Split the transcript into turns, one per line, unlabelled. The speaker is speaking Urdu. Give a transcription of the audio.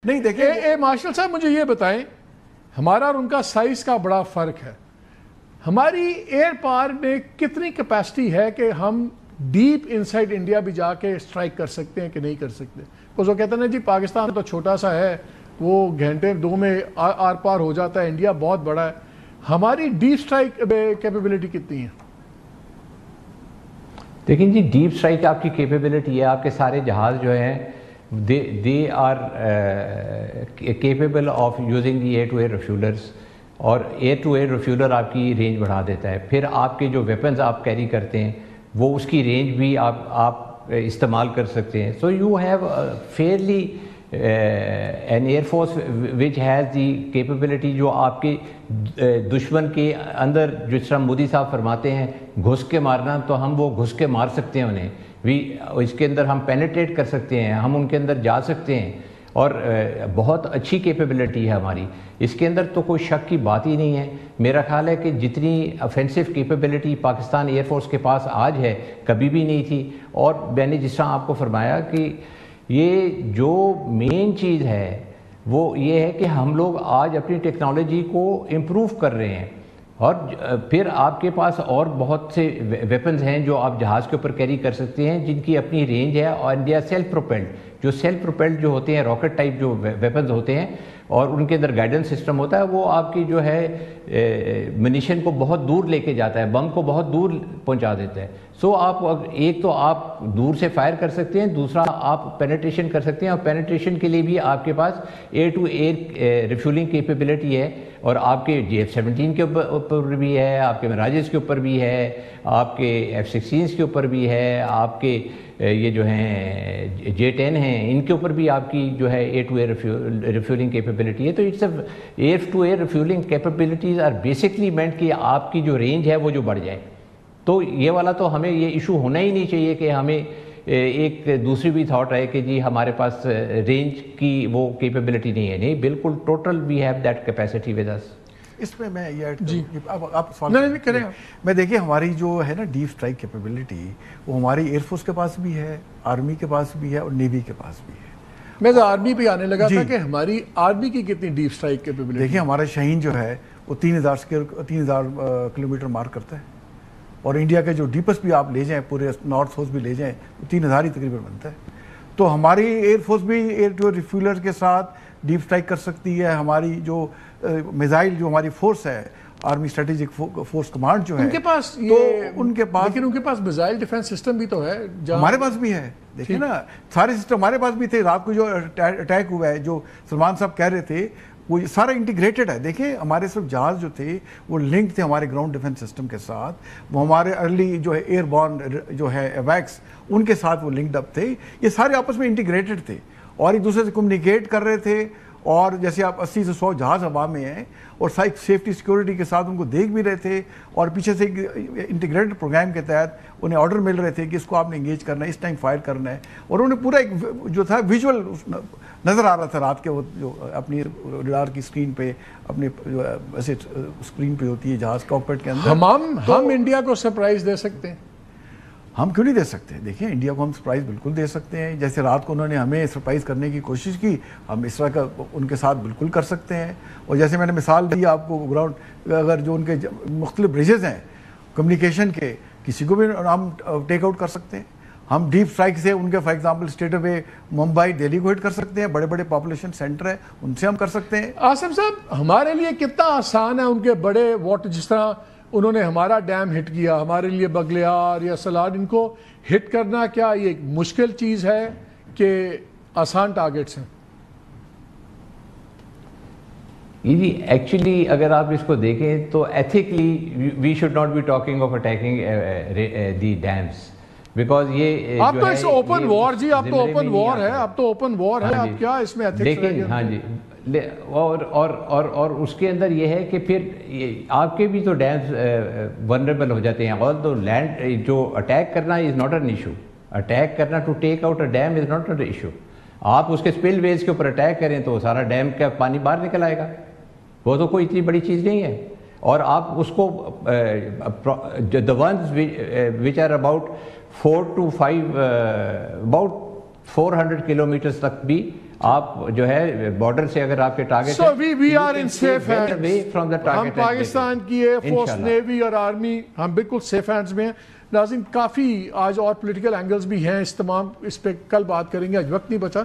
نہیں دیکھیں
مارشل صاحب مجھے یہ بتائیں، ہمارا اور ان کا سائز کا بڑا فرق ہے. ہماری ایئر پاور میں کتنی کیپیسٹی ہے کہ ہم ڈیپ انسائڈ انڈیا بھی جا کے اسٹرائک کر سکتے ہیں کہ نہیں کر سکتے؟ وہ کہتے ہیں نا جی پاکستان تو چھوٹا سا ہے، وہ گھنٹے دو میں آر پار ہو جاتا ہے، انڈیا بہت بڑا ہے. ہماری ڈیپ اسٹرائک کیپیبلٹی کتنی ہے؟
دیکھیں جی، ڈیپ اسٹرائک آپ کی کیپیبلٹی ہے، آپ کے سارے جہاز جو ہیں they are capable of using the air to air refuelers، اور ایئر ٹو ایئر ریفیولر آپ کی رینج بڑھا دیتا ہے. پھر آپ کے جو ویپنز آپ کیری کرتے ہیں وہ اس کی رینج بھی آپ استعمال کر سکتے ہیں. So you have fairly an air force which has the capability, جو آپ کے دشمن کے اندر جس طرح مودی صاحب فرماتے ہیں گھس کے مارنا، تو ہم وہ گھس کے مار سکتے ہیں انہیں. اس کے اندر ہم پینیٹریٹ کر سکتے ہیں، ہم ان کے اندر جا سکتے ہیں، اور بہت اچھی کیپیبلٹی ہے ہماری. اس کے اندر تو کوئی شک کی بات ہی نہیں ہے. میرا خیال ہے کہ جتنی offensive capability Pakistan air force کے پاس آج ہے کبھی بھی نہیں تھی. اور میں نے جس طرح آپ کو فرمایا کہ یہ جو مین چیز ہے وہ یہ ہے کہ ہم لوگ آج اپنی ٹیکنالوجی کو امپروو کر رہے ہیں، اور پھر آپ کے پاس اور بہت سے ویپنز ہیں جو آپ جہاز کے اوپر کیری کر سکتے ہیں جن کی اپنی رینج ہے، اور انڈیا سیلف پروپیلڈ جو ہوتے ہیں راکٹ ٹائپ جو ویپنز ہوتے ہیں، اور ان کے اندر گائیڈنس سسٹم ہوتا ہے، وہ آپ کی جو ہے منیشن کو بہت دور لے کے جاتا ہے، بم کو بہت دور پہنچا دیتا ہے. سو آپ ایک تو آپ دور سے فائر کر سکتے ہیں، دوسرا آپ پینیٹریشن کر سکتے ہیں، اور پینیٹریشن کے لیے بھی آپ کے پاس year to air refuelling capability ہے. اور آپ کے F-17 کے اوپر بھی ہے، آپ کے مراجز کے اوپر بھی ہے، آپ کے F-16 کے اوپر بھی ہے، آپ کے یہ جو ہیں J-10 ہیں ان کے اوپر بھی آپ کی جو ہے air to air refuelling capability ہے. تو it's air to air refuelling capabilities are basically meant کہ آپ کی جو رینج ہے وہ جو بڑھ جائے. تو یہ والا تو ہمیں یہ ایشو ہونا ہی نہیں چاہیے کہ ہمیں ایک دوسری بھی تھاٹ ہے کہ جی ہمارے پاس رینج کی وہ کیپیبلٹی نہیں ہے. نہیں، بالکل total we have that capacity with us.
اس میں یہ جی آپ سوال کریں. میں دیکھیں ہماری جو ہے نا ڈیپ اسٹرائک کیپیبلٹی، وہ ہماری ایئر فورس کے پاس بھی ہے، آرمی کے پاس بھی ہے، اور نیوی کے پاس بھی ہے.
میں آرمی پہ آنے لگا تھا کہ ہماری آرمی کی کتنی ڈیپ اسٹرائک کیپیبلٹی؟
دیکھیں ہمارا شاہین جو ہے وہ 3000 کلومیٹر مار کرتا ہے، اور انڈیا کے جو ڈیپسٹ بھی آپ لے جائیں، پورے نارتھ ساؤتھ بھی لے جائیں، وہ 3000 ہی تقریباً بنتا ہے. تو ہماری ایئر فورس بھی ایئر ٹو ریفیولر کے ساتھ ڈیپ اسٹرائک کر سکتی ہے. ہماری جو میزائل جو ہماری فورس ہے، آرمی اسٹریٹجک فورس کمانڈ جو ہے،
ان کے پاس لیکن ان کے پاس میزائل ڈیفنس سسٹم بھی تو ہے.
ہمارے پاس بھی ہے. دیکھیں نا سارے سسٹم ہمارے پاس بھی تھے. رات کو جو اٹیک ہوا ہے جو سلمان صاحب کہہ رہے تھے وہ سارا انٹیگریٹڈ ہے. دیکھیں ہمارے صرف جہاز جو تھے وہ لنک تھے ہمارے گراؤنڈ ڈیفنس سسٹم کے ساتھ. وہ ہمارے ارلی جو ہے ایئر بورن جو ہے ایویکس ان کے ساتھ وہ لنکڈ اپ تھے. یہ سارے آپس میں انٹیگریٹڈ تھے اور ایک دوسرے سے کمیونیکیٹ کر رہے تھے. اور جیسے آپ 80 سے 100 جہاز ہوا میں ہیں اور سیفٹی سیکورٹی کے ساتھ ان کو دیکھ بھی رہے تھے، اور پیچھے سے انٹیگریٹڈ پروگرام کے تحت انہیں آرڈر مل رہے تھے کہ اس کو آپ نے انگیج کرنا ہے، اس ٹائم فائر کرنا ہے. اور انہیں پورا ایک جو تھا ویژول نظر آ رہا تھا رات کے وہ جو اپنی ریڈار کی اسکرین پہ، اپنے جو ایسے اسکرین پہ ہوتی ہے جہاز کاکپٹ کے اندر.
ہم انڈیا کو سرپرائز دے سکتے ہیں؟
ہم کیوں نہیں دے سکتے؟ دیکھیں انڈیا کو ہم سرپرائز بالکل دے سکتے ہیں. جیسے رات کو انہوں نے ہمیں سرپرائز کرنے کی کوشش کی، ہم اس طرح کا ان کے ساتھ بالکل کر سکتے ہیں. اور جیسے میں نے مثال دی آپ کو، گراؤنڈ اگر جو ان کے مختلف بریجز ہیں کمیونیکیشن کے، کسی کو بھی ہم ٹیک آؤٹ کر سکتے ہیں. ہم ڈیپ اسٹرائک سے ان کے فار ایگزامپل اسٹیٹ وے ممبئی دہلی کو ہٹ کر سکتے ہیں. بڑے بڑے پاپولیشن سینٹر ہیں ان سے ہم کر سکتے ہیں.
آصف صاحب ہمارے لیے کتنا آسان ہے ان کے بڑے جس طرح انہوں نے ہمارا ڈیم ہٹ کیا، ہمارے لیے بغلیار یا سلاڈ ان کو ہٹ کرنا کیا یہ ایک مشکل چیز ہے کہ آسان ٹارگٹس ہیں؟
جی ایکچولی اگر آپ اس کو دیکھیں تو ethically we should not be talking of attacking the dams, because یہ
آپ تو اس اوپن وار جی آپ تو اوپن وار ہے، آپ تو اوپن وار ہے، آپ کیا اس میں ایتھکس رہ گیا؟
ہاں جی. اور اس کے اندر یہ ہے کہ پھر آپ کے بھی تو ڈیمز ونریبل ہو جاتے ہیں. اور تو لینڈ جو اٹیک کرنا is not an issue, attack کرنا to take out a dam is not an issue. آپ اس کے اسپل ویز کے اوپر اٹیک کریں تو سارا ڈیم کا پانی باہر نکل آئے گا، وہ تو کوئی اتنی بڑی چیز نہیں ہے. اور آپ اس کو the ones which are about 4 to 5 about 400 kilometres تک بھی آپ جو ہے بارڈر سے اگر آپ کے target
So we are in safe hands. ہم پاکستان کی ایئر فورس نیوی اور آرمی ہم بالکل سیف ہینڈز میں ہیں. ناظرین کافی آج اور پولیٹیکل اینگلز بھی ہیں اس تمام اس پہ کل بات کریں گے, آج وقت نہیں بچا.